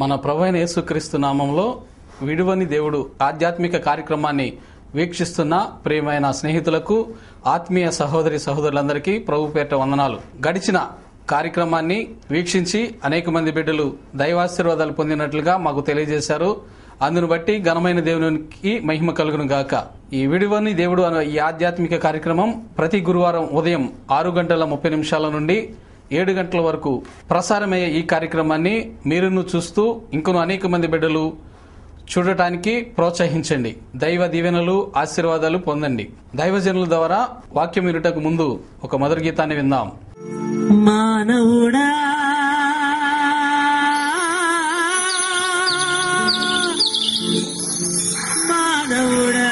మన ప్రభువైన యేసుక్రీస్తు నామంలో విడువని దేవుడు ఆధ్యాత్మిక కార్యక్రమాన్ని వీక్షిస్తున్న ప్రియమైన స్నేహితులకు, ఆత్మీయ సహోదరి సహోదరులందరికీ ప్రభు పేరిట వందనాలు. గడిచిన కార్యక్రమాన్ని వీక్షించి అనేక మంది బిడ్డలు దైవాశీర్వాదాలు పొందినట్లుగా మాకు తెలియజేశారు. అందును బట్టి ఘనమైన దేవునికి మహిమ కలుగును గాక. ఈ విడువని దేవుడు అనే ఈ ఆధ్యాత్మిక కార్యక్రమం ప్రతి గురువారం ఉదయం 6:30 నుండి 7 గంటల వరకు ప్రసారమయ్యే ఈ కార్యక్రమాన్ని మీరును చూస్తూ ఇంకొను అనేక మంది బిడ్డలు చూడటానికి ప్రోత్సహించండి. దైవ దీవెనలు, ఆశీర్వాదాలు పొందండి. దైవజనుల ద్వారా వాక్యం వినుటకు ముందు ఒక మధుర గీతాన్ని విందాం. మానవుడా మానవుడా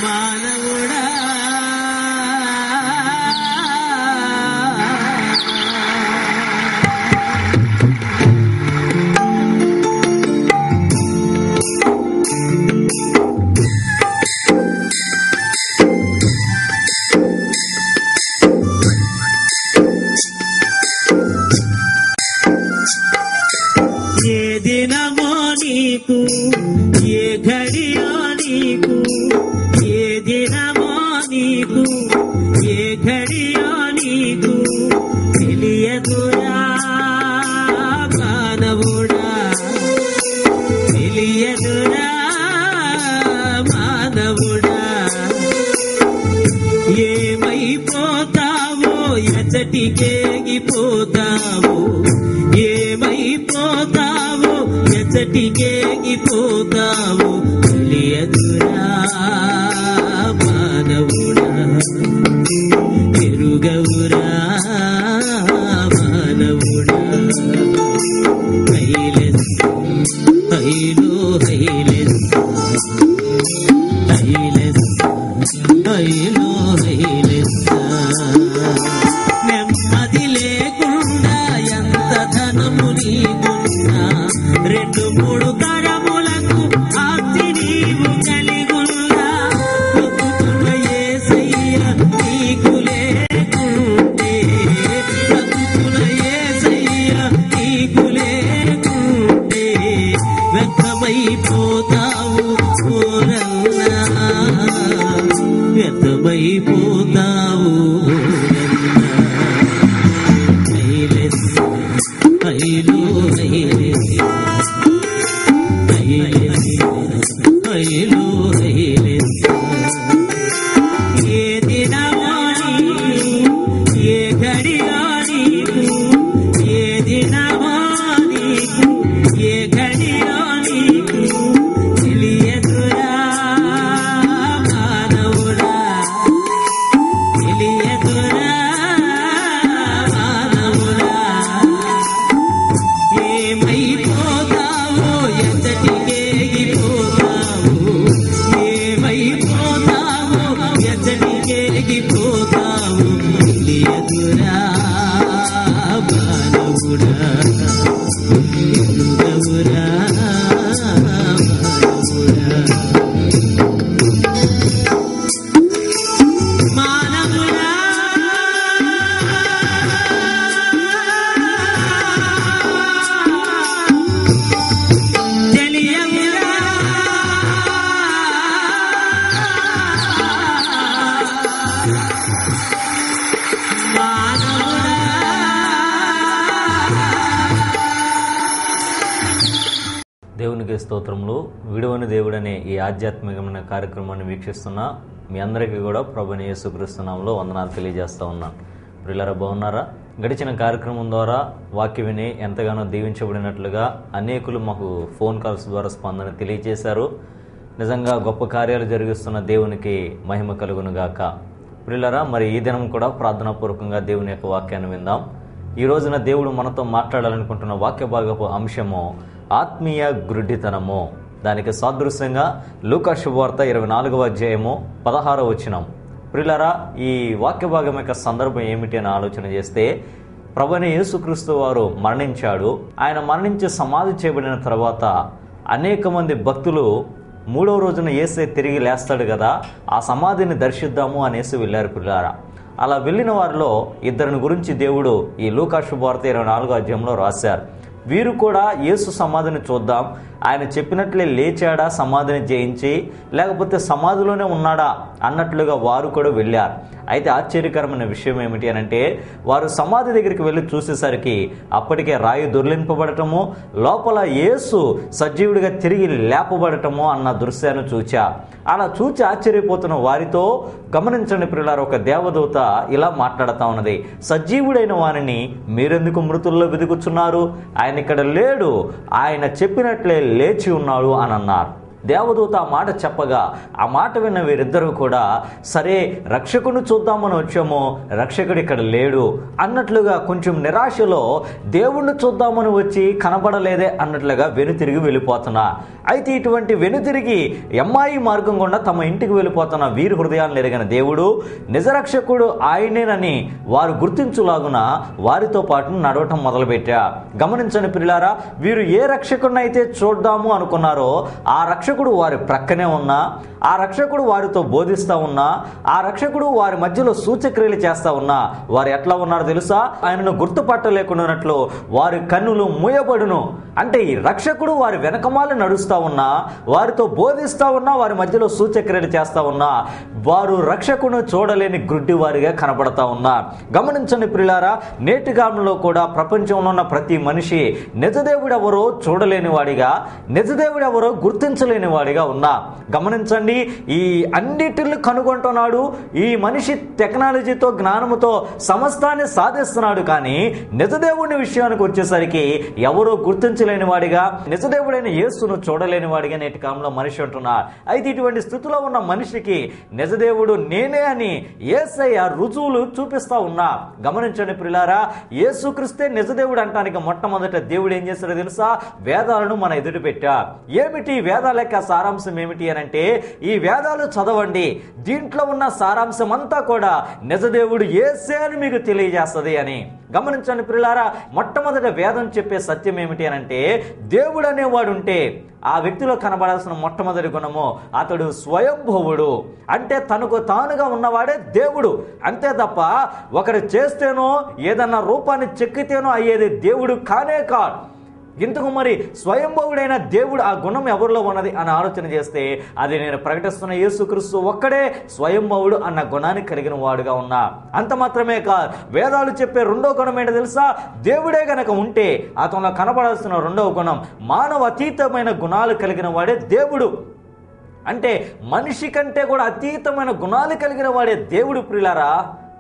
మానవుడా ఏ దినమో నీకు, ఏ ఘడియో నీకు, ఏ దినమో నీకు, ఏ ఘడియో నీకు తెలియదురా మానవుడా, తెలియదురా మానవుడా. ఏమైపోతావో, ఎచ్చటికేగిపోతావో, ఏమైపోతావో, ఎచ్చటికేగిపోతావో తెలియదురా మానవుడా, ఎరుగవురా మానవుడా. హైలెస్ హైలో హైలెస్ హైలెస్ హైలో హైలెస్. నెమ్మది లేకుండా ఎంత ధనము నీకున్నా, 2-3 తరములకు ఆస్తి నీవు కలిగున్నా, బ్రతుకుల యేసయ్య నీకు లేకుంటే, బ్రతుకుల యేసయ్య నీకు లేకుంటే వ్యర్థమైపోతావు ఓరన్నా, వ్యర్థమైపోతావు ఓరన్నా. హైలెస్ హైలో హైలెస్ హైలెస్ హైలో హైలెస్. ఏ దినమో నీకు, ఏ ఘడియో నీకు, ఏ దినమో నీకు, ఏ ఘడియో నీకు తెలియదురా మానవుడా, తెలియదురా మానవుడా. ఏమైపోతావో, ఎచ్చటికేగిపోతావో, ఏమైపోతావో, ఎచ్చటికేగిపోతావో తెలియదురా మానవుడా, ఎరుగవురా మానవుడా. తెలియదురా మానవుడా. దేవునికి స్తోత్రములు. విడువని దేవుడనే ఈ ఆధ్యాత్మికమైన కార్యక్రమాన్ని వీక్షిస్తున్న మీ అందరికీ కూడా ప్రభువైన యేసుక్రీస్తు నామములో వందనాలు తెలియజేస్తా ఉన్నాను. ప్రియులారా, బాగున్నారా? గడిచిన కార్యక్రమం ద్వారా వాక్యం విని ఎంతగానో దీవించబడినట్లుగా అనేకులు మాకు ఫోన్ కాల్స్ ద్వారా స్పందన తెలియజేశారు. నిజంగా గొప్ప కార్యాలు జరిగిస్తున్న దేవునికి మహిమ కలుగును గాక. ప్రియులారా, మరి ఈ దినం కూడా ప్రార్థనాపూర్వకంగా దేవుని యొక్క వాక్యాన్ని విందాం. ఈ రోజున దేవుడు మనతో మాట్లాడాలనుకుంటున్న వాక్య భాగపు అంశము ఆత్మీయ గుడ్డితనము. దానికి సాదృశ్యంగా లూకా శుభవార్త 24వ అధ్యాయము 16వ వచనం. ప్రియులారా, ఈ వాక్య భాగం యొక్క సందర్భం ఏమిటి అని ఆలోచన చేస్తే, ప్రభువైన యేసుక్రీస్తు వారు మరణించాడు. ఆయన మరణించి సమాధి చేయబడిన తర్వాత అనేక మంది భక్తులు 3వ రోజున యేసే తిరిగి లేస్తాడు కదా, ఆ సమాధిని దర్శిద్దాము అనేసి వెళ్ళారు పిల్లారా. అలా వెళ్ళిన వారిలో ఇద్దరిని గురించి దేవుడు ఈ లూకా శుభవార్త 24వ అధ్యాయంలో రాశారు. వీరు కూడా యేసు సమాధిని చూద్దాం, ఆయన చెప్పినట్లే లేచాడా సమాధిని జయించి, లేకపోతే సమాధిలోనే ఉన్నాడా అన్నట్లుగా వారు కూడా వెళ్ళారు. అయితే ఆశ్చర్యకరమైన విషయం ఏమిటి అని అంటే, వారు సమాధి దగ్గరికి వెళ్ళి చూసేసరికి అప్పటికే రాయి దొర్లింపబడటము, లోపల యేసు సజీవుడిగా తిరిగి లేపబడటము అన్న దృశ్యాన్ని చూచా. అలా చూచి ఆశ్చర్యపోతున్న వారితో గమనించండి ప్రియులారా, ఒక దేవదూత ఇలా మాట్లాడుతూ ఉన్నది. సజీవుడైన వారిని మీరెందుకు మృతుల్లో వెతుకుచున్నారు? ఆయన ఇక్కడ లేడు, ఆయన చెప్పినట్లే లేచి ఉన్నాడు అని అన్నారు. దేవదూత ఆ మాట చెప్పగా ఆ మాట విన్న వీరిద్దరూ కూడా సరే రక్షకుని చూద్దామని వచ్చాము, రక్షకుడు ఇక్కడ లేడు అన్నట్లుగా కొంచెం నిరాశలో దేవుణ్ణి చూద్దామని వచ్చి కనబడలేదే అన్నట్లుగా వెనుతిరిగి వెళ్ళిపోతున్నా. అయితే ఇటువంటి వెనుతిరిగి ఎమ్మాయి మార్గం గుండా తమ ఇంటికి వెళ్ళిపోతున్న వీరి హృదయాలను ఎరిగిన దేవుడు నిజరక్షకుడు ఆయనేనని వారు గుర్తించులాగున వారితో పాటు నడవటం మొదలుపెట్టా. గమనించండి ప్రియులారా, వీరు ఏ రక్షకుడిని అయితే చూద్దాము అనుకున్నారో ఆ రక్షకుడు వారి ప్రక్కనే ఉన్నా, ఆ రక్షకుడు వారితో బోధిస్తూ ఉన్నా, ఆ రక్షకుడు వారి మధ్యలో సూచక్రియలు చేస్తా ఉన్నా వారు ఎట్లా ఉన్నారో తెలుసా? ఆయనను గుర్తుపట్టలేకున్నట్లు వారి కన్నులు మూయబడును. అంటే ఈ రక్షకుడు వారి వెనకమాల నడుస్తూ ఉన్నా, వారితో బోధిస్తూ ఉన్నా, వారి మధ్యలో సూచక్రియలు చేస్తా ఉన్నా వారు రక్షకును చూడలేని గుడ్డి వారిగా కనపడతా ఉన్నా. గమనించండి ప్రియులారా, నేటి కాలంలో కూడా ప్రపంచంలో ఉన్న ప్రతి మనిషి నిజదేవుడు ఎవరో చూడలేని వాడిగా, నిజదేవుడు ఎవరో గుర్తించలేని వాడిగా ఉన్నా. గమనించండి, ఈ అన్నిటిని కనుగొంటున్నాడు. ఈ మనిషి టెక్నాలజీతో జ్ఞానముతో సమస్తాన్ని సాధిస్తున్నాడు. కానీ నిజదేవుని విషయానికి వచ్చేసరికి ఎవరో గుర్తించలేని వాడిగా, నిజదేవుడైన యేసును చూడలేని వాడిగా నేటి కాలంలో మనిషి ఉంటున్నాడు. అయితే ఇటువంటి స్థితిలో ఉన్న మనిషికి నిజదేవుడు నేనే అని యేసయ్య రుజువులు చూపిస్తా ఉన్నా. గమనించండి ప్రియులారా, యేసుక్రీస్తే నిజదేవుడు అంటానికి మొట్టమొదట దేవుడు ఏం చేస్తాడో తెలుసా? వేదాలను మన ఎదుటి పెట్టా. ఏమిటి వేదాల యొక్క సారాంశం ఏమిటి అని అంటే, ఈ వేదాలు చదవండి, దీంట్లో ఉన్న సారాంశం అంతా కూడా నిజదేవుడు యేసే అని మీకు తెలియజేస్తుంది అని. గమనించండి ప్రియులారా, మొట్టమొదట వేదం చెప్పే సత్యం ఏమిటి అని అంటే, దేవుడు అనేవాడు ఉంటే ఆ వ్యక్తిలో కనబడాల్సిన మొట్టమొదటి గుణము అతడు స్వయంభువుడు. అంటే తనకు తానుగా ఉన్నవాడే దేవుడు. అంతే తప్ప ఒకరు చేస్తేనో ఏదన్నా రూపాన్ని చెక్కితేనో అయ్యేది దేవుడు కానే కాదు. ఇందుకు మరి స్వయంభవుడైన దేవుడు ఆ గుణం ఎవరిలో ఉన్నది అని ఆలోచన చేస్తే అది నేను ప్రకటిస్తున్న యేసుక్రీస్తు ఒక్కడే స్వయంభవుడు అన్న గుణాన్ని కలిగిన వాడుగా ఉన్నా. అంత మాత్రమే కాదు, వేదాలు చెప్పే రెండో గుణం ఏంటో తెలుసా? దేవుడే గనక ఉంటే అతనిలో కనపడాల్సిన రెండవ గుణం మానవ అతీతమైన గుణాలు కలిగిన వాడే దేవుడు. అంటే మనిషి కంటే కూడా అతీతమైన గుణాలు కలిగిన వాడే దేవుడు ప్రియులారా.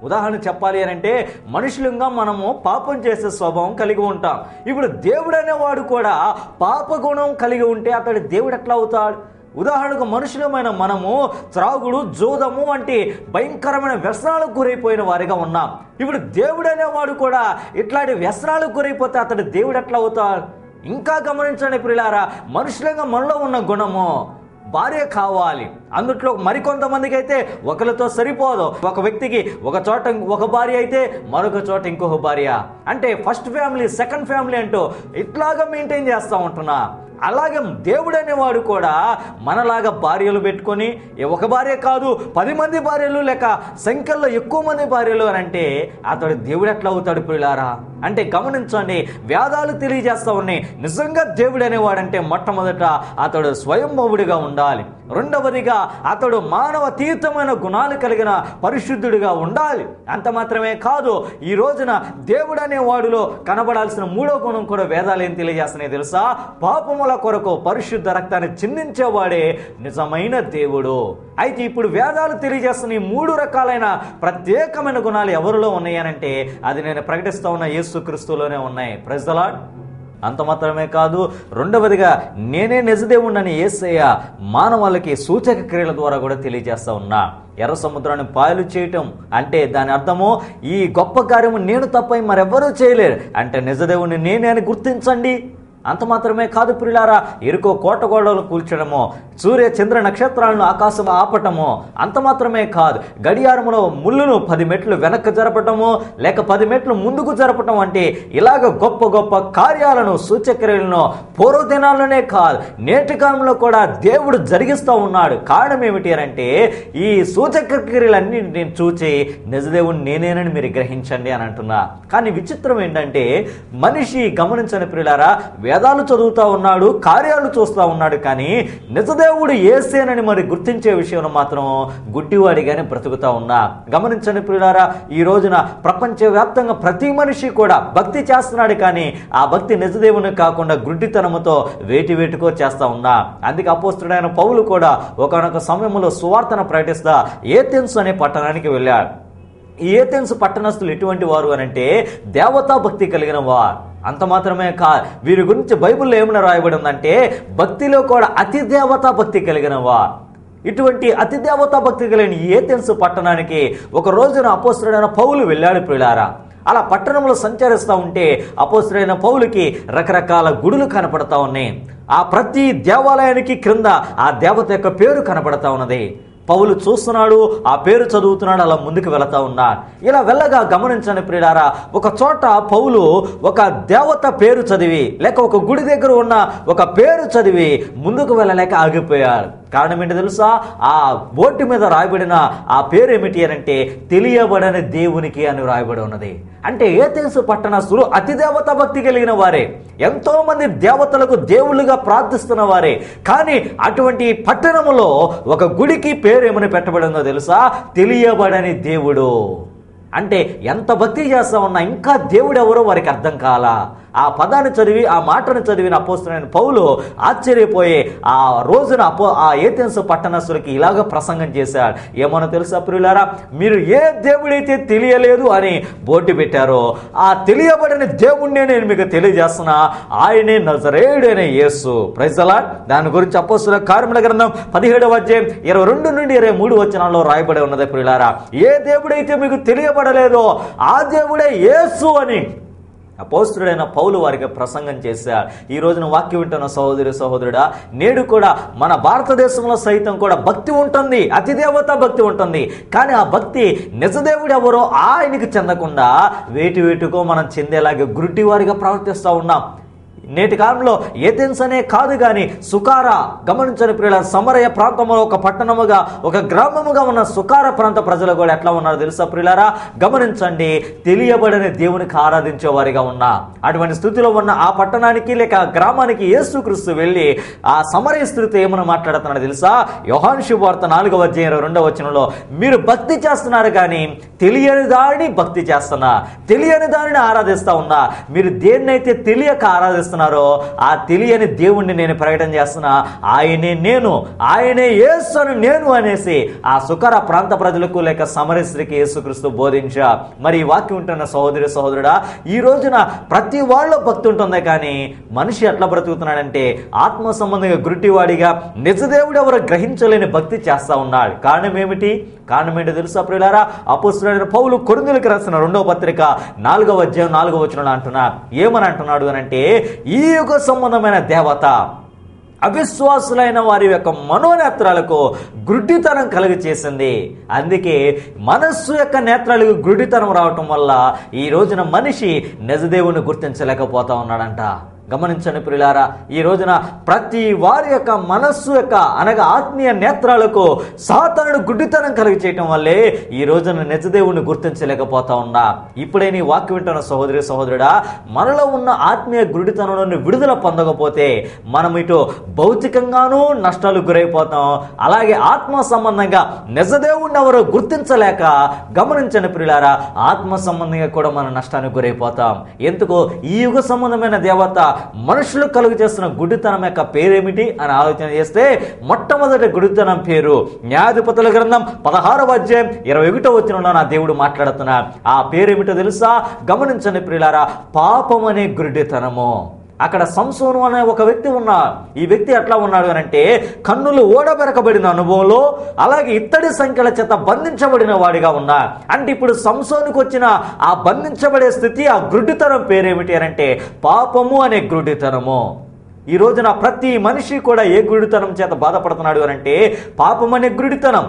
ఉదాహరణ చెప్పాలి అని అంటే, మనుషులంగా మనము పాపం చేసే స్వభావం కలిగి ఉంటాం. ఇప్పుడు దేవుడు అనేవాడు కూడా పాప గుణం కలిగి ఉంటే అతడు దేవుడు ఎట్లా అవుతాడు? ఉదాహరణకు మనుషులమైన మనము త్రాగుడు, జోదము వంటి భయంకరమైన వ్యసనాలకు గురైపోయిన వారిగా ఉన్నాం. ఇప్పుడు దేవుడు అనేవాడు కూడా ఇట్లాంటి వ్యసనాలకు గురైపోతే అతడు దేవుడు ఎట్లా అవుతాడు? ఇంకా గమనించండి ప్రియులారా, మనుషులంగా మనలో ఉన్న గుణము భార్య కావాలి. అందుట్లో మరికొంతమందికి అయితే ఒకరితో సరిపోదు. ఒక వ్యక్తికి ఒక చోట ఒక భార్య అయితే మరొక చోట ఇంకొక భార్య. అంటే ఫస్ట్ ఫ్యామిలీ, సెకండ్ ఫ్యామిలీ అంటూ ఇట్లాగా మెయింటైన్ చేస్తూ ఉంటున్నా. అలాగే దేవుడు అనేవాడు కూడా మనలాగా భార్యలు పెట్టుకొని, ఒక భార్య కాదు 10 మంది భార్యలు, లేక సంఖ్యలో ఎక్కువ మంది భార్యలు అని అంటే అతడు దేవుడు ఎట్లా అవుతాడు ప్రియులారా? అంటే గమనించండి, వేదాలు తెలియజేస్తా ఉన్నాయి నిజంగా దేవుడు అనేవాడంటే మొట్టమొదట అతడు స్వయంభవుడిగా ఉండాలి. రెండవదిగా అతడు మానవతీతమైన గుణాలు కలిగిన పరిశుద్ధుడిగా ఉండాలి. అంత మాత్రమే కాదు, ఈ రోజున దేవుడు అనే వాడిలో కనబడాల్సిన మూడో గుణం కూడా వేదాలు ఏం తెలియజేస్తున్నాయి తెలుసా? పాపముల కొరకు పరిశుద్ధ రక్తాన్ని చిందించేవాడే నిజమైన దేవుడు. అయితే ఇప్పుడు వేదాలు తెలియజేస్తున్న ఈ 3 రకాలైన ప్రత్యేకమైన గుణాలు ఎవరిలో ఉన్నాయనంటే అది నేను ప్రకటిస్తా ఉన్న యేసుక్రీస్తులోనే ఉన్నాయి. Praise the lord. అంత మాత్రమే కాదు, రెండవదిగా నేనే నిజదేవుడిని యేసయ్య మానవాళికి సూచక క్రియల ద్వారా కూడా తెలియజేస్తా ఉన్నా. ఎర్ర సముద్రాన్ని పాయలు చేయటం అంటే దాని అర్థము ఈ గొప్ప కార్యము నేను తప్ప మరెవ్వరూ చేయలేరు. అంటే నిజదేవుడిని నేనే అని గుర్తించండి. అంత మాత్రమే కాదు ప్రియులారా, ఎరుకో కోట గోడలు కూల్చడము, సూర్య చంద్ర నక్షత్రాలను ఆకాశం ఆపటము, అంత మాత్రమే కాదు గడియారములో ముళ్ళును 10 మెట్లు వెనక్కి జరపటము లేక 10 మెట్లు ముందుకు జరపటం అంటే ఇలాగ గొప్ప గొప్ప కార్యాలను సూచక్రియలను పూర్వ దినాల్లోనే కాదు నేటి కాలంలో కూడా దేవుడు జరిగిస్తూ ఉన్నాడు. కారణం ఏమిటి అంటే ఈ సూచక్రియలన్నింటినీ చూచి నిజదేవుడు నేనేనని మీరు గ్రహించండి అని అంటున్నా. కానీ విచిత్రం ఏంటంటే మనిషి గమనించని ప్రియులారా, వేదాలు చదువుతూ ఉన్నాడు, కార్యాలు చూస్తూ ఉన్నాడు, కానీ నిజదేవుడు యేసేనని మరి గుర్తించే విషయంలో మాత్రం గుడ్డివాడిగానే బ్రతుకుతా ఉన్నా. గమనించండి ప్రియులారా, ఈ రోజున ప్రపంచవ్యాప్తంగా ప్రతి మనిషి కూడా భక్తి చేస్తున్నాడు, కానీ ఆ భక్తి నిజదేవుని కాకుండా గుడ్డితనముతో వేటికో చేస్తా ఉన్నా. అందుకే అపోస్తుడైన పౌలు కూడా ఒకానొక సమయంలో సువార్తను ప్రకటిస్తా ఏథెన్స్ అనే పట్టణానికి వెళ్ళాడు. ఈ ఏథెన్స్ పట్టణస్థులు ఎటువంటి వారు అనంటే దేవతా భక్తి కలిగిన వారు. అంత మాత్రమే కాదు, వీరి గురించి బైబిల్లో ఏమైనా రాయబడి ఉందంటే భక్తిలో కూడా అతి దేవతా భక్తి కలిగిన వారు. ఇటువంటి అతి దేవతా భక్తి కలిగిన ఏథెన్స్ పట్టణానికి ఒక రోజున అపోస్తుడైన పౌలు వెళ్ళాడు ప్రియులారా. అలా పట్టణంలో సంచరిస్తూ ఉంటే అపోస్తుడైన పౌలుకి రకరకాల గుడులు కనపడతా ఉన్నాయి. ఆ ప్రతి దేవాలయానికి క్రింద ఆ దేవత యొక్క పేరు కనపడతా ఉన్నది. పౌలు చూస్తున్నాడు, ఆ పేరు చదువుతున్నాడు, అలా ముందుకు వెళతా ఉన్నాడు. ఇలా వెళ్ళగా గమనించండి ప్రియులారా, ఒక చోట పౌలు ఒక దేవత పేరు చదివి లేక ఒక గుడి దగ్గర ఉన్న ఒక పేరు చదివి ముందుకు వెళ్ళలేక ఆగిపోయాడు. కారణం ఏంటి తెలుసా? ఆ బోర్డు మీద రాయబడిన ఆ పేరు ఏమిటి అంటే తెలియబడని దేవునికి అని రాయబడి ఉన్నది. అంటే ఏథెన్స్ పట్టణస్థులు అతి దేవతా భక్తి కలిగిన వారే, ఎంతో మంది దేవతలకు దేవుళ్ళుగా ప్రార్థిస్తున్న వారే. కానీ అటువంటి పట్టణములో ఒక గుడికి పేరు ఏమని పెట్టబడిందో తెలుసా? తెలియబడని దేవుడు. అంటే ఎంత భక్తి చేస్తా ఉన్నా ఇంకా దేవుడు ఎవరో వారికి అర్థం కాలా. ఆ పదాన్ని చదివి ఆ మాటను చదివిన అపోస్తులైన పౌలు ఆశ్చర్యపోయి ఆ రోజున ఆ ఏథెన్స్ పట్టణస్థులకి ఇలాగ ప్రసంగం చేశాడు. ఏమన్నా తెలుసా ప్రియులారా, మీరు ఏ దేవుడైతే తెలియలేదు అని బోర్డు పెట్టారో ఆ తెలియబడిన దేవుణ్ణే నేను మీకు తెలియజేస్తున్నా, ఆయనే నజరేయుడైన యేసు. Praise the lord. దాని గురించి అపోస్తుల కార్యముల గ్రంథం 17వ అధ్యాయం 22 నుండి 23 వచనాల్లో రాయబడి ఉన్నది ప్రియులారా. ఏ దేవుడైతే మీకు తెలియబడలేదో ఆ దేవుడే యేసు అని అపోస్తుడైన పౌలు వారికి ప్రసంగం చేశాడు. ఈ రోజున వాక్యం వింటున్న సహోదరుడా, నేడు కూడా మన భారతదేశంలో సైతం కూడా భక్తి ఉంటుంది, అతిదేవత భక్తి ఉంటుంది. కానీ ఆ భక్తి నిజదేవుడు ఎవరో ఆయనకి చెందకుండా వేటికో మనం చెందేలాగా గుడ్డి వారిగా ప్రవర్తిస్తూ ఉన్నాం. నేటి కాలంలో ఏథెన్స్ అనే కాదు కానీ సుకారా, గమనించని ప్రియుల సమరయ ప్రాంతంలో ఒక పట్టణముగా ఒక గ్రామముగా ఉన్న సుకార ప్రాంత ప్రజలు కూడా ఎట్లా ఉన్నారో తెలుసా ప్రియులారా? గమనించండి, తెలియబడని దేవునికి ఆరాధించే వారిగా ఉన్నా. అటువంటి స్థితిలో ఉన్న ఆ పట్టణానికి లేక గ్రామానికి యేసుక్రీస్తు వెళ్ళి ఆ సమరయ స్త్రీతో ఏమని మాట్లాడుతున్నాడు తెలుసా? యోహాను శుభవార్త 4వ అధ్యాయం 22వ వచనంలో, మీరు భక్తి చేస్తున్నారు కానీ తెలియని దానిని భక్తి చేస్తున్నా, తెలియని దానిని ఆరాధిస్తా ఉన్నా. మీరు దేన్నైతే తెలియక ఆరాధిస్తున్నా ఆ తెలియని దేవుణ్ణి నేను ప్రకటన చేస్తున్నా, ఆయనే నేను, ఆయనే యేసు నేను అనేసి ఆ సుకర ప్రాంత ప్రజలకు లేక సమరయ స్త్రీకి యేసుక్రీస్తు బోధించా. మరి ఈ వాక్యం ఉంటున్న సహోదరుడా, ఈ రోజున ప్రతి వాళ్ళ భక్తి ఉంటుంది, కానీ మనిషి ఎట్లా బ్రతుకుతున్నాడంటే ఆత్మ సంబంధంగా గురుటివాడిగా నిజదేవుడు ఎవరు గ్రహించలేని భక్తి చేస్తా ఉన్నాడు. కారణం ఏమిటి తెలుసా ప్రియులారా? అపోస్తులైన పౌలు కొరింథీయులకు రాసిన 2వ పత్రిక 4వ అధ్యాయం 4వ వచనంలో అంటున్నా, ఏమని అంటున్నాడు అనంటే, ఈ యుగ సంబంధమైన దేవత అవిశ్వాసులైన వారి యొక్క మనోనేత్రాలకు గుడ్డితనం కలుగ చేసింది. అందుకే మనస్సు యొక్క నేత్రాలకు గుడ్డితనం రావటం వల్ల ఈ రోజున మనిషి నిజదేవుని గుర్తించలేకపోతా ఉన్నాడంట. గమనించండి ప్రియులారా, ఈ రోజున ప్రతి వారి యొక్క మనస్సు యొక్క అనగా ఆత్మీయ నేత్రాలకు సాతానుడు గుడ్డితనం కలిగి చేయటం వల్లే ఈ రోజున నిజదేవుని గుర్తించలేకపోతా ఉన్నా. ఇప్పుడే నీ వాక్యం వింటున్న సహోదరుడా, మనలో ఉన్న ఆత్మీయ గుడ్డితనంలో విడుదల పొందకపోతే మనం ఇటు భౌతికంగానూ నష్టాలు గురైపోతాం, అలాగే ఆత్మ సంబంధంగా నిజదేవుని ఎవరో గుర్తించలేక గమనించండి ప్రియులారా, ఆత్మ సంబంధంగా కూడా మనం నష్టానికి గురైపోతాం. ఎందుకు? ఈ యుగ సంబంధమైన దేవత మనుషులు కలుగు చేస్తున్న గుడ్డితనం యొక్క పేరేమిటి అని ఆలోచన చేస్తే మొట్టమొదటి గుడ్డితనం పేరు న్యాయాధిపతుల గ్రంథం 16వ అధ్యాయం 21వ వచనంలో నా దేవుడు మాట్లాడుతున్నా. ఆ పేరేమిటో తెలుసా? గమనించండి ప్రియులారా, పాపం అనే గుడ్డితనము. అక్కడ సంసోను అనే ఒక వ్యక్తి ఉన్నాడు. ఈ వ్యక్తి ఎట్లా ఉన్నాడు అని అంటే కన్నులు ఓడబెరకబడిన అనుభవంలో, అలాగే ఇత్తడి సంఖ్యల చేత బంధించబడిన వాడిగా ఉన్నాడు. అంటే ఇప్పుడు సంసోనుకు వచ్చిన ఆ బంధించబడే స్థితి, ఆ గ్రుడ్డితనం పేరేమిటి అని అంటే పాపము అనే గ్రుడ్డితనము. ఈ రోజున ప్రతి మనిషి కూడా ఏ గుడితనం చేత బాధపడుతున్నాడు అని అంటే పాపం అనే గుడితనం.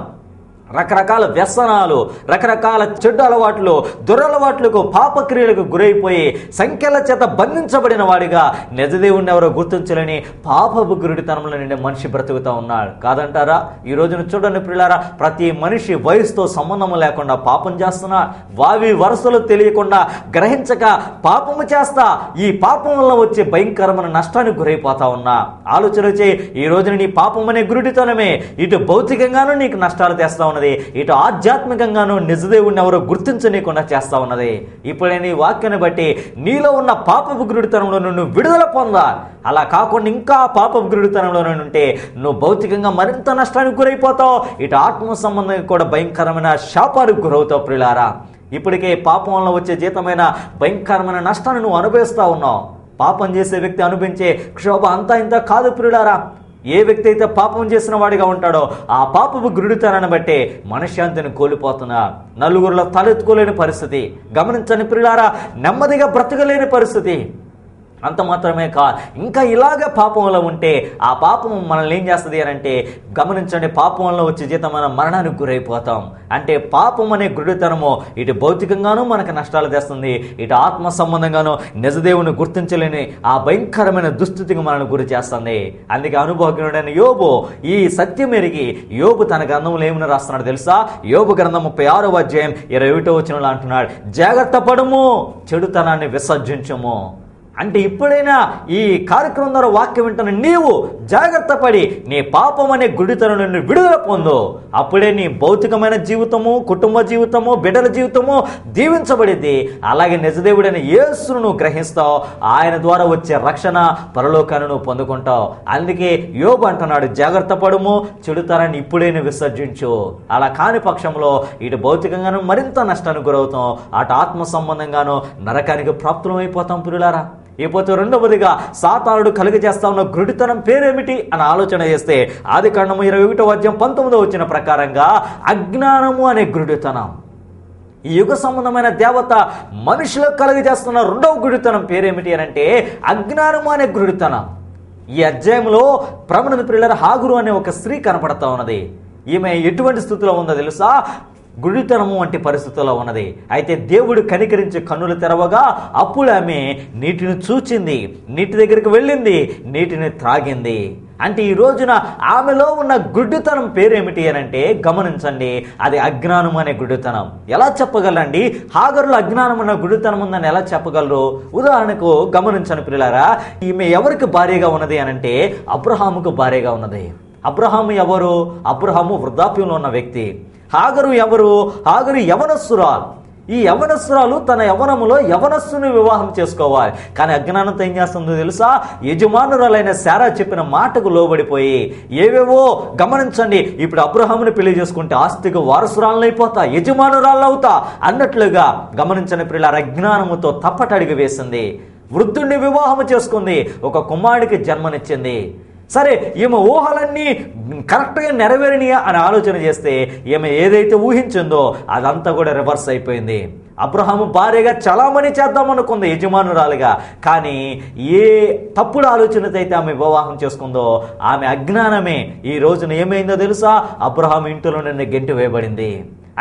రకరకాల వ్యసనాలు, రకరకాల చెడ్డ అలవాట్లు, దురలవాట్లకు, పాపక్రియలకు గురైపోయి సంఖ్యల చేత బంధించబడిన వాడిగా నిజదేవుణ్ణి ఎవరో గుర్తించలేని పాపపు గురుడితనంలో నిండే మనిషి బ్రతుకుతా ఉన్నాడు. కాదంటారా? ఈ రోజున చూడండి ప్రియులారా, ప్రతి మనిషి వయసుతో సంబంధం లేకుండా పాపం చేస్తున్నా, వావి వరుసలు తెలియకుండా గ్రహించక పాపము చేస్తా ఈ పాపం వల్ల వచ్చే భయంకరమైన నష్టానికి గురైపోతా ఉన్నా. ఆలోచన చేయి, ఈ రోజున నీ పాపం అనే గురుడితనమే ఇటు భౌతికంగానూ నీకు నష్టాలు తెస్తా ఉన్నది, ఇటు ఆధ్యాత్మికంగాను నిజదేవుడిని ఎవరో గుర్తించనీయకుండా చేస్తా ఉన్నది. ఇప్పుడే నీ వాక్యాన్ని బట్టి నీలో ఉన్న పాపపు గురుడితనంలో నువ్వు విడుదల పొందా. అలా కాకుండా ఇంకా పాపపు గురుడితనంలో ఉంటే నువ్వు భౌతికంగా మరింత నష్టానికి గురైపోతావు, ఇటు ఆత్మ సంబంధంగా కూడా భయంకరమైన శాపానికి గురవుతావు. ప్రియులారా, ఇప్పటికే పాపం వల్ల వచ్చే జీతమైన భయంకరమైన నష్టాన్ని నువ్వు అనుభవిస్తా ఉన్నావు. పాపం చేసే వ్యక్తి అనుభవించే క్షోభ అంతా ఇంత కాదు ప్రియులారా. ఏ వ్యక్తి అయితే పాపం చేసిన వాడిగా ఉంటాడో ఆ పాపపు గురుడితనాన్ని బట్టే మనశ్శాంతిని కోల్పోతున్నా, నలుగురిలో తలెత్తుకోలేని పరిస్థితి, గమనించని ప్రియులారా, నెమ్మదిగా బ్రతకలేని పరిస్థితి. అంత మాత్రమే ఇంకా ఇలాగ పాపంలో ఉంటే ఆ పాపం మనల్ని ఏం చేస్తుంది అని అంటే గమనించండి, పాపం వల్ల వచ్చే జీతమైన మరణానికి గురైపోతాం. అంటే పాపం అనే గురుడితనము ఇటు భౌతికంగానూ మనకు నష్టాలు తెస్తుంది, ఇటు ఆత్మ సంబంధంగానూ నిజదేవుని గుర్తించలేని ఆ భయంకరమైన దుస్థితికి మనల్ని గురి చేస్తుంది. అందుకే అనుభవజ్ఞుడైన యోబు ఈ సత్యం ఎరిగి యోబు తన గ్రంథంలో ఏమని రాస్తున్నాడు తెలుసా? యోబు గ్రంథం 36వ అధ్యాయం 21వ వచనంలో అంటున్నాడు, జాగ్రత్త పడుము, చెడుతనాన్ని విసర్జించము. అంటే ఇప్పుడైనా ఈ కార్యక్రమం ద్వారా వాక్యం వింటున్న నీవు జాగ్రత్త పడి నీ పాపం అనే గుడితనం నుండి విడుదల పొందు. అప్పుడే నీ భౌతికమైన జీవితము, కుటుంబ జీవితము, బిడ్డల జీవితము దీవించబడింది. అలాగే నిజదేవుడైన యేసును నువ్వు గ్రహిస్తావు, ఆయన ద్వారా వచ్చే రక్షణ పరలోకాన్ని నువ్వు పొందుకుంటావు. అందుకే యోబు అంటున్నాడు, జాగ్రత్త పడుము, చెడుతనాన్ని ఇప్పుడైనా విసర్జించు. అలా కాని పక్షంలో ఇటు భౌతికంగాను మరింత నష్టానికి గురవుతాం, అటు ఆత్మ సంబంధంగాను నరకానికి ప్రాప్తులమైపోతాం. ప్రియులారా, ఇకపోతే రెండవదిగా సాతానుడు కలుగజేస్తా ఉన్న గురుడితనం పేరేమిటి అని ఆలోచన చేస్తే ఆదికాండము 21వ అధ్యాయం 19వ వచనం ప్రకారంగా అజ్ఞానము అనే గురుడితనం. ఈ యుగ సంబంధమైన దేవత మనుషులకు కలుగజేస్తున్న రెండవ గురుడితనం పేరేమిటి అని అంటే అజ్ఞానము అనే గురుడితనం. ఈ అధ్యాయంలో ప్రముఖ ప్రియుల హాగురు అనే ఒక స్త్రీ కనపడతా ఉన్నది. ఈమె ఎటువంటి స్థితిలో ఉందో తెలుసా? గుడితనము వంటి పరిస్థితుల్లో ఉన్నది. అయితే దేవుడు కనికరించి కన్నులు తెరవగా అప్పుడు ఆమె నీటిని చూచింది, నీటి దగ్గరికి వెళ్ళింది, నీటిని త్రాగింది. అంటే ఈ రోజున ఆమెలో ఉన్న గుడ్డితనం పేరేమిటి అని అంటే గమనించండి, అది అజ్ఞానం అనే గుడ్డితనం. ఎలా చెప్పగలండి? హాగరులో అజ్ఞానం అన్న గుడ్డితనం ఉందని ఎలా చెప్పగలరు? ఉదాహరణకు గమనించండి ప్రియులారా, ఈమె ఎవరికి భార్యగా ఉన్నది అని అంటే అబ్రహాముకు భార్యగా ఉన్నది. అబ్రహాము ఎవరు? అబ్రహాము వృద్ధాప్యంలో ఉన్న వ్యక్తి. హాగరు ఎవరు? హాగరు యవనస్తురాలు. ఈ యవనస్తురాలు తన యవనములో యవనస్తుని వివాహం చేసుకోవాలి. కానీ అజ్ఞానంతో ఏం చేస్తుందో తెలుసా? యజమానురాలైన శారా చెప్పిన మాటకు లోబడిపోయి ఏవేవో గమనించండి, ఇప్పుడు అబ్రహాముని పెళ్లి చేసుకుంటే ఆస్తికి వారసురాలనైపోతా, యజమానురాలు అవుతా అన్నట్లుగా గమనించని ప్రియులారా, అజ్ఞానముతో తప్పటడిగి వేసింది. వృద్ధుడిని వివాహం చేసుకుంది, ఒక కుమారుడికి జన్మనిచ్చింది. సరే, ఈమె ఊహలన్నీ కరెక్ట్గా నెరవేరినాయా అని ఆలోచన చేస్తే ఈమె ఏదైతే ఊహించిందో అదంతా కూడా రివర్స్ అయిపోయింది. అబ్రహాము భార్యగా చలామణి చేద్దామనుకుంది యజమానురాలుగా, కానీ ఏ తప్పుడు ఆలోచనతో అయితే ఆమె వివాహం చేసుకుందో ఆమె అజ్ఞానమే ఈ రోజున ఏమైందో తెలుసా? అబ్రహాము ఇంటిలో నిన్న గెంటి వేయబడింది.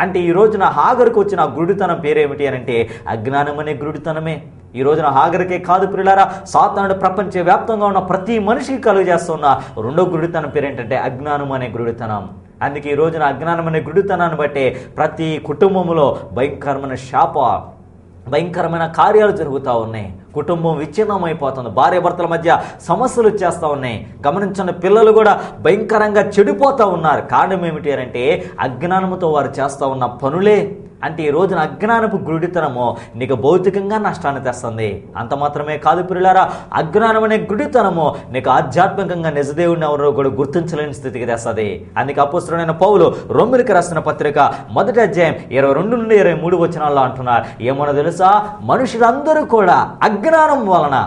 అంటే ఈ రోజున హాగరుకు వచ్చిన గురుడితనం పేరేమిటి అని అంటే అజ్ఞానం అనే గురుడితనమే. ఈ రోజున హాగరికే కాదు ప్రియులారా, సాతానుడు ప్రపంచ వ్యాప్తంగా ఉన్న ప్రతి మనిషికి కలుగజేస్తున్న రెండో గురుడితనం పేరేంటంటే అజ్ఞానం అనే గురుడితనం. అందుకే ఈ రోజున అజ్ఞానం అనే గురుడితనాన్ని బట్టే ప్రతి కుటుంబంలో భయంకరమైన శాప, భయంకరమైన కార్యాలు జరుగుతూ ఉన్నాయి. కుటుంబం విచ్ఛిన్నం అయిపోతుంది, భార్య భర్తల మధ్య సమస్యలు వచ్చేస్తూ ఉన్నాయి. గమనించిన పిల్లలు కూడా భయంకరంగా చెడిపోతూ ఉన్నారు. కారణం ఏమిటి అంటే అజ్ఞానంతో వారు చేస్తూ ఉన్న పనులే. అంటే ఈ రోజున అజ్ఞానపు గుడితనము నీకు భౌతికంగా నష్టాన్ని తెస్తుంది. అంత మాత్రమే కాదు ప్రియులారా, అజ్ఞానం అనే గుడితనము నీకు ఆధ్యాత్మికంగా నిజదేవుని ఎవరో కూడా గుర్తించలేని స్థితికి తెస్తుంది. అందుకే అపోస్తలుడైన పౌలు రోమీయులకు రాసిన పత్రిక 1వ అధ్యాయం 22 నుండి 23 వచనాల్లో అంటున్నారు, ఏమన్నా తెలుసా? మనుషులందరూ కూడా అజ్ఞానం వలన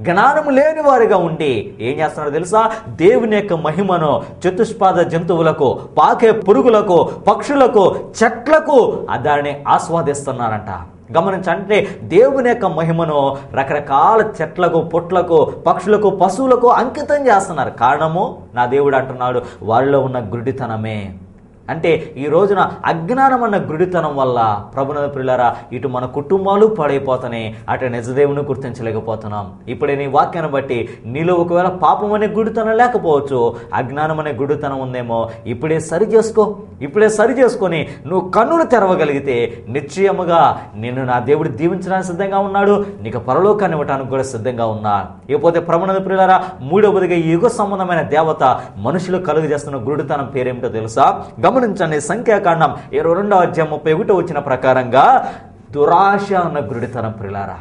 జ్ఞానము లేని వారిగా ఉండి ఏం చేస్తున్నారో తెలుసా? దేవుని యొక్క మహిమను చతుష్పాద జంతువులకు, పాకే పురుగులకు, పక్షులకు, చెట్లకు దాన్ని ఆస్వాదిస్తున్నారంట. గమనించంటే దేవుని యొక్క మహిమను రకరకాల చెట్లకు, పొట్లకు, పక్షులకు, పశువులకు అంకితం చేస్తున్నారు. కారణము నా దేవుడు అంటున్నాడు వాళ్ళలో ఉన్న గుడ్డితనమే. అంటే ఈ రోజున అజ్ఞానం అన్న గుడితనం వల్ల ప్రభునందు ప్రియులారా ఇటు మన కుటుంబాలు పాడైపోతున్నాయి, అటు నిజదేవుని గుర్తించలేకపోతున్నాం. ఇప్పుడే నీ వాక్యాన్ని బట్టి నీలో ఒకవేళ పాపం అనే గుడితనం లేకపోవచ్చు, అజ్ఞానం అనే గుడితనం ఉందేమో. ఇప్పుడే సరి చేసుకో. ఇప్పుడే సరి చేసుకొని నువ్వు కన్నులు తెరవగలిగితే నిశ్చయముగా నిన్ను నా దేవుడు దీవించడానికి సిద్ధంగా ఉన్నాడు, నీకు పరలోకాన్ని ఇవ్వడానికి కూడా సిద్ధంగా ఉన్నాడు. ఇకపోతే ప్రభునందు ప్రియులారా మూడవదిగా ఈ యుగ సంబంధమైన దేవత మనుషులు కలుగు చేస్తున్న గుడితనం పేరేమిటో తెలుసా? గమనించండి, సంఖ్యాకాండం 22వ అధ్యాయం 31వ వచనం ప్రకారంగా దురాశ అన్న గుడితనం. ప్రియులారా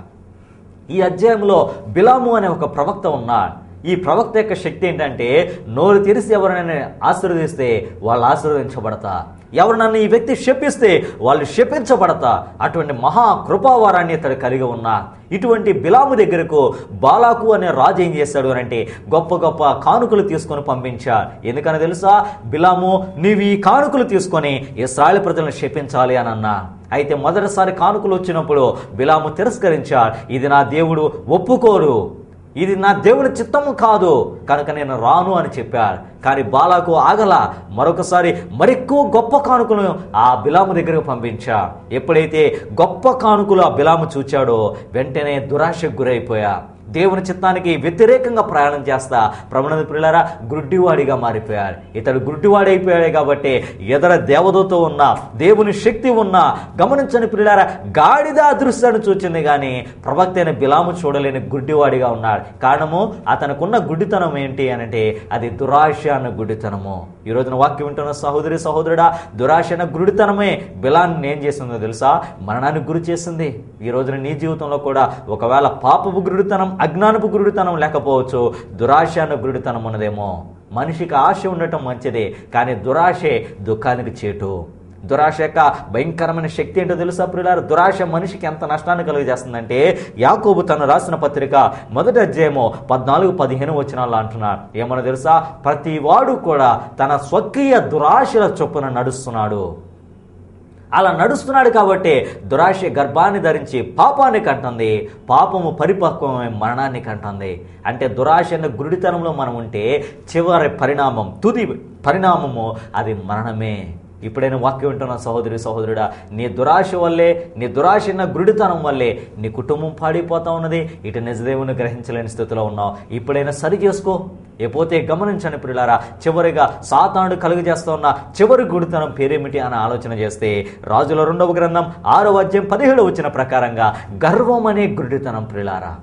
ఈ అధ్యాయంలో బిలాము అనే ఒక ప్రవక్త ఉన్నాడు. ఈ ప్రవక్త యొక్క శక్తి ఏంటంటే నోరు తెరిసి ఎవరినైనా ఆశీర్వదిస్తే వాళ్ళు ఆశీర్వదించబడతా, ఎవరినన్నా ఈ వ్యక్తి శపిస్తే వాళ్ళు శపించబడతా. అటువంటి మహా కృపావారాన్ని ఇతడు కలిగి ఉన్నా. ఇటువంటి బిలాము దగ్గరకు బాలాకు అనే రాజు ఏం చేశాడు అని అంటే గొప్ప గొప్ప కానుకలు తీసుకొని పంపించాడు. ఎందుకని తెలుసా? బిలాము నీవు ఈ కానుకలు తీసుకొని ఇశ్రాయేలు ప్రజలను శపించాలి అని అన్నా. అయితే మొదటిసారి కానుకలు వచ్చినప్పుడు బిలాము తిరస్కరించాడు. ఇది నా దేవుడు ఒప్పుకోరు, ఇది నా దేవుని చిత్తము కాదు కనుక నేను రాను అని చెప్పాడు. కానీ బాలాకు ఆగల, మరొకసారి మరెక్కువ గొప్ప కానుకలు ఆ బిలాము దగ్గరకు పంపించా. ఎప్పుడైతే గొప్ప కానుకలు ఆ బిలాము చూచాడో వెంటనే దురాశకు గురైపోయా. దేవుని చిత్తానికి వ్యతిరేకంగా ప్రయాణం చేస్తా ప్రభునందు ప్రియులారా గుడ్డివాడిగా మారిపోయాడు. ఇతడు గుడ్డివాడైపోయాడు కాబట్టి ఎదర దేవదూత ఉన్నా, దేవుని శక్తి ఉన్నా, గమనించని ప్రియులారా గాడిద అదృశ్యాన్ని చూచింది కానీ ప్రవక్త అయిన బిలాము చూడలేని గుడ్డివాడిగా ఉన్నాడు. కారణము అతనుకున్న గుడ్డితనం ఏంటి అనంటే అది దురాశ అన్న గుడ్డితనము. ఈ రోజున వాక్యం వింటున్న సహోదరి సహోదరుడా, దురాశ అన్న గుడ్డితనమే బిలాన్ని ఏం చేసిందో తెలుసా? మరణానికి గురి చేసింది. ఈ రోజున నీ జీవితంలో కూడా ఒకవేళ పాపపు గురుడితనం, అజ్ఞానపు గురుడితనం లేకపోవచ్చు, దురాశ అన్న గురుడితనం ఉన్నదేమో. మనిషికి ఆశ ఉండటం మంచిదే, కానీ దురాశే దుఃఖానికి చేటు. దురాశ యొక్క భయంకరమైన శక్తి ఏంటో తెలుసా ప్రియులారా? దురాశ మనిషికి ఎంత నష్టాన్ని కలుగజేస్తుందంటే యాకోబు తను రాసిన పత్రిక 1వ అధ్యాయము 14-15 వచనాల్లో అంటున్నాడు. ఏమన్నా తెలుసా? ప్రతి వాడు కూడా తన స్వకీయ దురాశల చొప్పున నడుస్తున్నాడు. అలా నడుస్తున్నాడు కాబట్టి దురాశ గర్భాన్ని ధరించి పాపాన్ని కంటుంది, పాపము పరిపక్వమై మరణాన్ని కంటుంది. అంటే దురాశ అన్న గురుడితనంలో మనం ఉంటే చివరి పరిణామం, తుది పరిణామము అది మరణమే. ఇప్పుడైనా వాక్యం వింటున్న సహోదరి సహోదరుడా, నీ దురాశ వల్లే, నీ దురాశ అన్న గురుడితనం వల్లే నీ కుటుంబం పాడిపోతా ఉన్నది, ఇటు నిజదేవుని గ్రహించలేని స్థితిలో ఉన్నావు. ఇప్పుడైనా సరి చేసుకో. ఎపోతే గమనించండి ప్రియులారా, చివరిగా సాతానుడు కలుగజేస్తా ఉన్న చివరి గుడితనం పేరేమిటి అని ఆలోచన చేస్తే రాజుల 2వ గ్రంథం 6వ అధ్యాయం 17వ వచనం ప్రకారంగా గర్వం అనే గుడితనం. ప్రియులారా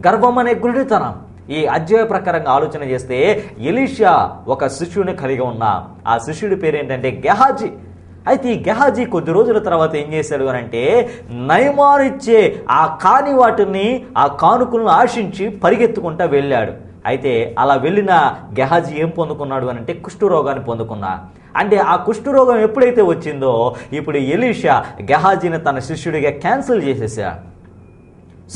గర్వం అనే గుడితనం ఈ అధ్యాయ ప్రకారంగా ఆలోచన చేస్తే ఎలీషా ఒక శిష్యుని కలిగి ఉన్నా. ఆ శిష్యుడి పేరు ఏంటంటే గెహాజీ. అయితే ఈ గెహాజీ కొద్ది రోజుల తర్వాత ఏం చేశాడు అని అంటే నయమాను ఇచ్చే ఆ కాని వాటిని, ఆ కానుకలను ఆశించి పరిగెత్తుకుంటా వెళ్ళాడు. అయితే అలా వెళ్ళిన గెహాజీ ఏం పొందుకున్నాడు అని అంటే కుష్ఠరోగాన్ని పొందుకున్నా. అంటే ఆ కుష్ఠరోగం ఎప్పుడైతే వచ్చిందో ఇప్పుడు ఎలీషా గెహాజీని తన శిష్యుడిగా క్యాన్సిల్ చేసేసాడు,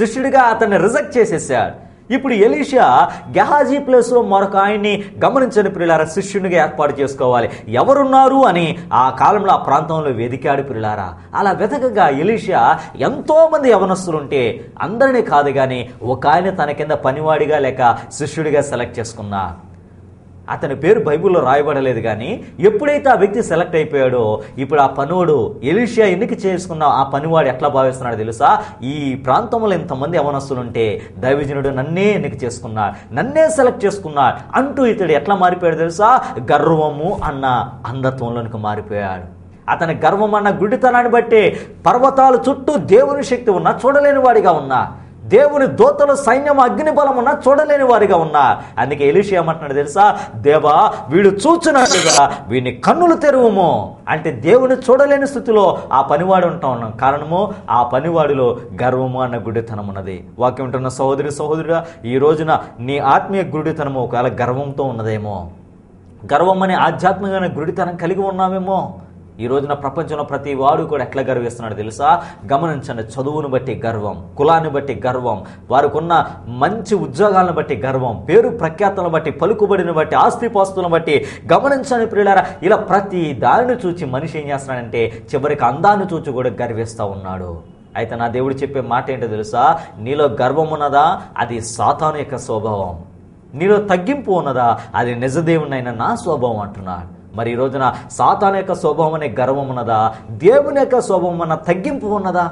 శిష్యుడిగా అతన్ని రిజెక్ట్ చేసేసాడు. ఇప్పుడు ఎలీషా గెహాజీ ప్లేస్లో మరొక ఆయన్ని గమనించని ప్రియులారా శిష్యునిగా ఏర్పాటు చేసుకోవాలి. ఎవరున్నారు అని ఆ కాలంలో ఆ ప్రాంతంలో వెదికాడు ప్రియులారా. అలా వెతకగా ఎలీషా ఎంతో మంది యవనస్తులుంటే అందరినీ కాదు కానీ ఒక ఆయన తన కింద పనివాడిగా లేక శిష్యుడిగా సెలెక్ట్ చేసుకున్నా. అతని పేరు బైబిల్లో రాయబడలేదు కానీ ఎప్పుడైతే ఆ వ్యక్తి సెలెక్ట్ అయిపోయాడో ఇప్పుడు ఆ పనివాడు ఎలీషా ఎన్నిక చేసుకున్న ఆ పనివాడు ఎట్లా భావిస్తున్నాడు తెలుసా? ఈ ప్రాంతంలో ఇంతమంది యవనస్తులుంటే దైవజనుడు నన్నే ఎన్నిక చేసుకున్నాడు, నన్నే సెలెక్ట్ చేసుకున్నాడు అంటూ ఇతడు ఎట్లా మారిపోయాడు తెలుసా? గర్వము అన్న అంధత్వంలోనికి మారిపోయాడు. అతని గర్వం అన్న గుడ్డితనాన్ని బట్టి పర్వతాల చుట్టూ దేవుని శక్తి ఉన్నా చూడలేని వాడిగా ఉన్నా, దేవుని దూతల సైన్యం అగ్ని బలం ఉన్నా చూడలేని వారిగా ఉన్నా. అందుకే ఎలీషా ఏమంటున్నాడు తెలుసా? దేవా వీడు చూచున్నట్టుగా వీడిని కన్నులు తెరువుము అంటే దేవుని చూడలేని స్థితిలో ఆ పనివాడు ఉంటా ఉన్నాం. కారణము ఆ పనివాడిలో గర్వము అన్న గుడితనం ఉన్నది. వాక్యం ఉంటున్న సహోదరి సహోదరుడా, ఈ రోజున నీ ఆత్మీయ గుడితనము ఒకవేళ గర్వంతో ఉన్నదేమో, గర్వం అనే ఆధ్యాత్మికమైన గుడితనం కలిగి ఉన్నామేమో. ఈ రోజున ప్రపంచంలో ప్రతి వాడు కూడా ఎట్లా గర్విస్తున్నాడు తెలుసా? గమనించండి, చదువును బట్టి గర్వం, కులాన్ని బట్టి గర్వం, వారికి ఉన్న మంచి ఉద్యోగాలను బట్టి గర్వం, పేరు ప్రఖ్యాతులను బట్టి, పలుకుబడిని బట్టి, ఆస్తిపాస్తులను బట్టి. గమనించండి ప్రియులారా, ఇలా ప్రతి దానిని చూచి మనిషి ఏం చేస్తున్నాడంటే చివరికి అందాన్ని చూచి కూడా గర్విస్తూ ఉన్నాడు. అయితే నా దేవుడు చెప్పే మాట ఏంటో తెలుసా? నీలో గర్వం ఉన్నదా? అది సాతాను యొక్క స్వభావం. నీలో తగ్గింపు ఉన్నదా? అది నిజదేవునైన నా స్వభావం అంటున్నాడు. మరి ఈ రోజున సాతాను యొక్క స్వభావం అనే గర్వం ఉన్నదా? దేవుని యొక్క స్వభావం అన్న తగ్గింపు ఉన్నదా?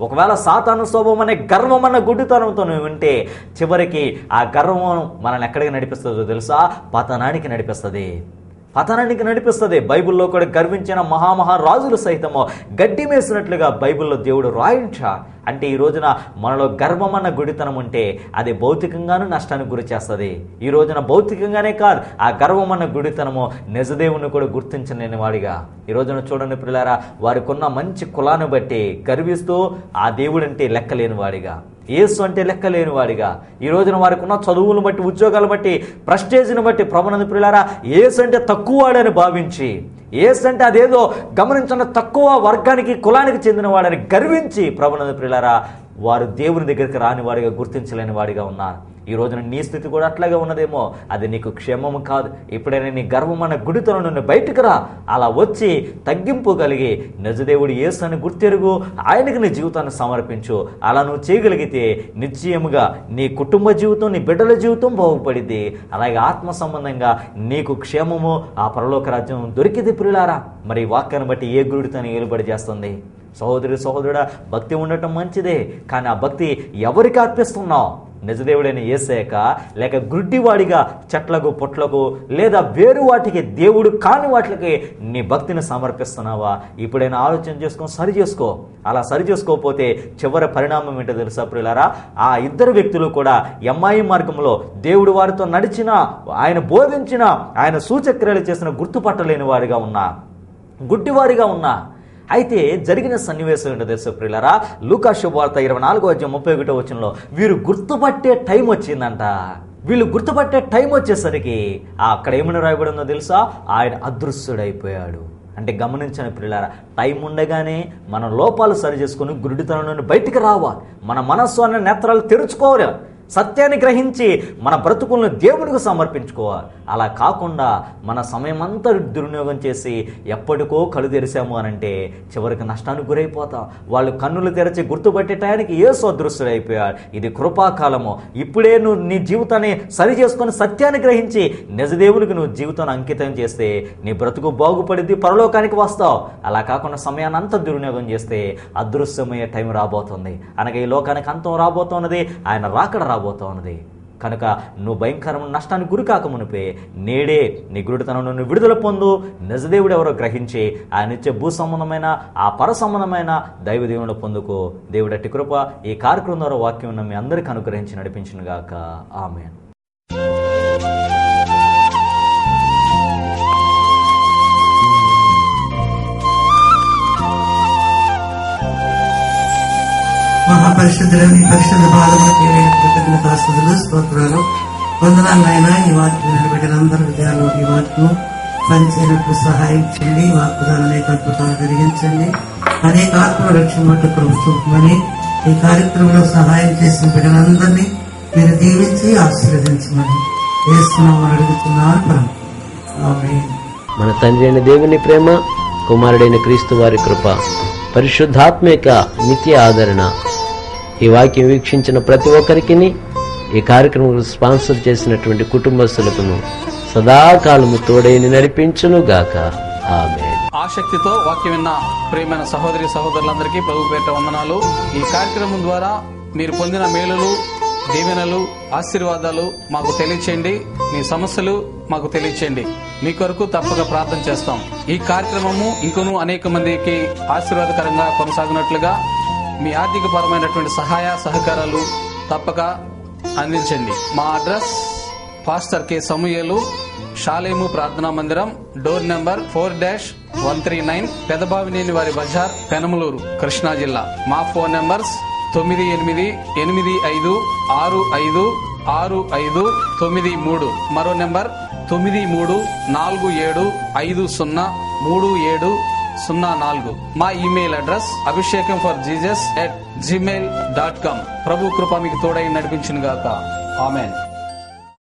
ఒకవేళ సాతాను స్వభావం అనే గర్వం అన్న గుడ్డితనంతో నువ్వు వింటే చివరికి ఆ గర్వం మనల్ని ఎక్కడికి నడిపిస్తుందో తెలుసా? పతనానికి నడిపిస్తుంది. పతనానికి నడిపిస్తుంది. బైబిల్లో కూడా గర్వించిన మహారాజులు సైతము గడ్డి మేసినట్లుగా బైబిల్లో దేవుడు రాయించా. అంటే ఈ రోజున మనలో గర్వం అన్న గుడితనం ఉంటే అది భౌతికంగానూ నష్టానికి గురి చేస్తుంది. ఈ రోజున భౌతికంగానే కాదు, ఆ గర్వం అన్న గుడితనము నిజదేవుని కూడా గుర్తించలేని వాడిగా. ఈ రోజున చూడండి పిల్లారా, వారికి ఉన్న మంచి కులాన్ని బట్టి గర్విస్తూ ఆ దేవుడంటే లెక్కలేని వాడిగా, యేసు అంటే లెక్కలేని వాడిగా, ఈ రోజున వారికి ఉన్న చదువులను బట్టి, ఉద్యోగాలు బట్టి, ప్రెస్టేజ్ని బట్టి ప్రభునందు ప్రియులారా యేసు అంటే తక్కువ వాడని భావించి, యేసు అంటే అదేదో గమనించిన తక్కువ వర్గానికి కులానికి చెందినవాడని గర్వించి ప్రభునందు ప్రియులారా వారు దేవుని దగ్గరికి రాని వాడిగా, గుర్తించలేని వాడిగా ఉన్నారు. ఈ రోజున నీ స్థితి కూడా అట్లాగే ఉన్నదేమో. అది నీకు క్షేమము కాదు. ఎప్పుడైనా నీ గర్వం అన్న గుడితనం నుండి బయటకు రా. అలా వచ్చి తగ్గింపు కలిగి నిజదేవుడు యేసు అని గుర్తెరుగు, ఆయనకు నీ జీవితాన్ని సమర్పించు. అలా నువ్వు చేయగలిగితే నిశ్చయముగా నీ కుటుంబ జీవితం, నీ బిడ్డల జీవితం బాగుపడిద్ది. అలాగే ఆత్మ సంబంధంగా నీకు క్షేమము, ఆ పరలోక రాజ్యం దొరికింది ప్రియులారా. మరి ఈ వాక్యాన్ని బట్టి ఏ గుడితనం ఏలుబడి చేస్తుంది? సహోదరుడా, భక్తి ఉండటం మంచిదే, కానీ ఆ భక్తి ఎవరికి అర్పిస్తున్నావు? నిజదేవుడైన యేసేక, లేక గుడ్డివాడిగా చెట్లకు, పొట్లకు, లేదా వేరు వాటికి, దేవుడు కాని వాటికి నీ భక్తిని సమర్పిస్తున్నావా? ఇప్పుడైనా ఆలోచన చేసుకొని సరి చేసుకో. అలా సరి చేసుకోకపోతే చివరి పరిణామం ఏంటో తెలుసా ప్రియులారా? ఆ ఇద్దరు వ్యక్తులు కూడా ఎమ్మాయి మార్గంలో దేవుడు వారితో నడిచినా, ఆయన బోధించినా, ఆయన సూచక్రియలు చేసిన గుర్తుపట్టలేని వాడిగా ఉన్నా, గుడ్డివాడిగా ఉన్నా. అయితే జరిగిన సన్నివేశం ఏంటో తెలుసు ప్రియులారా? లూకా శుభవార్త 24:31 వీరు గుర్తుపట్టే టైం వచ్చిందంట. వీళ్ళు గుర్తుపట్టే టైం వచ్చేసరికి అక్కడ ఏమని రాయబడిందో తెలుసా? ఆయన అదృశ్యుడైపోయాడు. అంటే గమనించండి ప్రియులారా, టైం ఉండగానే మన లోపాలు సరి చేసుకుని గురుడితనం నుండి బయటికి రావాలి. మన మనస్సు అనే నేత్రాలు తెరుచుకోవాలి. సత్యాన్ని గ్రహించి మన బ్రతుకులను దేవుడికి సమర్పించుకోవాలి. అలా కాకుండా మన సమయం అంతా దుర్వినియోగం చేసి ఎప్పటికో కళ్ళు తెరిచాము అనంటే చివరికి నష్టానికి గురైపోతాం. వాళ్ళు కన్నులు తెరచి గుర్తుపట్టేటానికి యేసు అదృశ్యుడైపోయాడు. ఇది కృపాకాలము. ఇప్పుడే నువ్వు నీ జీవితాన్ని సరి చేసుకొని సత్యాన్ని గ్రహించి నిజదేవునికి నువ్వు జీవితాన్ని అంకితం చేస్తే నీ బ్రతుకు బాగుపడిద్ది, పరలోకానికి వస్తావు. అలా కాకుండా సమయాన్ని అంతా దుర్వినియోగం చేస్తే అదృశ్యమయ్యే టైం రాబోతుంది. అనగా ఈ లోకానికి అంతం రాబోతున్నది, ఆయన రాకడ రాబోతున్నది. కనుక నువ్వు భయంకరమైన నష్టానికి గురి కాకమునిపే నేడే నీ గురుడితనం నుండి విడుదల పొందు. నిజదేవుడు ఎవరో గ్రహించి ఆయన ఇచ్చే భూ సంబంధమైన, ఆ పర సంబంధమైన దైవ దేవుని పొందుకో. దేవుడట్టి కృప ఈ కార్యక్రమం ద్వారా వాక్యం మీ అందరికీ అనుగ్రహించి నడిపించును గాక. ఆమేన్. మహాపరిశుద్ధులని పరిశుద్ధ బాధలకి కృతజ్ఞతాస్తుతులు, స్తోత్రాలు, వందనాలు. ఆయన ఈ వాక్యం నిలబెట్టినందరూ విద్యాలు ఈ వాక్యం పనిచేయనట్లు సహాయం చేయండి. వాక్కుదాలు అనేక అద్భుతాలు జరిగించండి. అనేక ఆత్మ రక్షణ మట్టు చూపమని ఈ కార్యక్రమంలో సహాయం చేసిన బిడ్డలందరినీ మీరు దీవించి ఆశీర్వదించమని వేస్తున్నామని అడుగుతున్నాను. ఆమేన్. మన తండ్రి అయిన దేవుని ప్రేమ, కుమారుడైన క్రీస్తు వారి కృప, పరిశుద్ధాత్మిక నిత్య ఆదరణ ఈ వాక్యం వీక్షించిన ప్రతి ఒక్కరికి, ఈ కార్యక్రమం స్పాన్సర్ చేసినటువంటి కుటుంబస్తులకును సదాకాలము తోడైని నడిపించును గాక. ఆమేన్. ఆసక్తితో వాక్యం విన్న ప్రియమైన సహోదరి సహోదరులందరికీ ప్రభు పేరిట వందనాలు. ఈ కార్యక్రమం ద్వారా మీరు పొందిన మేలులు, దీవెనలు, ఆశీర్వాదాలు మాకు తెలియచేయండి. మీ సమస్యలు మాకు తెలియచేయండి. మీ కొరకు తప్పక ప్రార్థన చేస్తాం. ఈ కార్యక్రమము ఇంకొను అనేక మందికి ఆశీర్వాదకరంగా కొనసాగినట్లుగా మీ ఆర్థిక పరమైనటువంటి సహాయ సహకారాలు తప్పక అందించండి. మా అడ్రస్ పాస్టర్ కె సమూయేలు, షాలేము ప్రార్థనా మందిరం, డోర్ నెంబర్ 4-139, పెదబావినేని వారి బజార్, పెనమలూరు, కృష్ణా జిల్లా. మా ఫోన్ నెంబర్స్ 9885656593, మరో నెంబర్ 93475037 06. మా ఇమెయిల్ అడ్రస్ abhishekam4jesus@gmail.com. ప్రభు కృప మీకు తోడై నడిపించును గాక. ఆమెన్.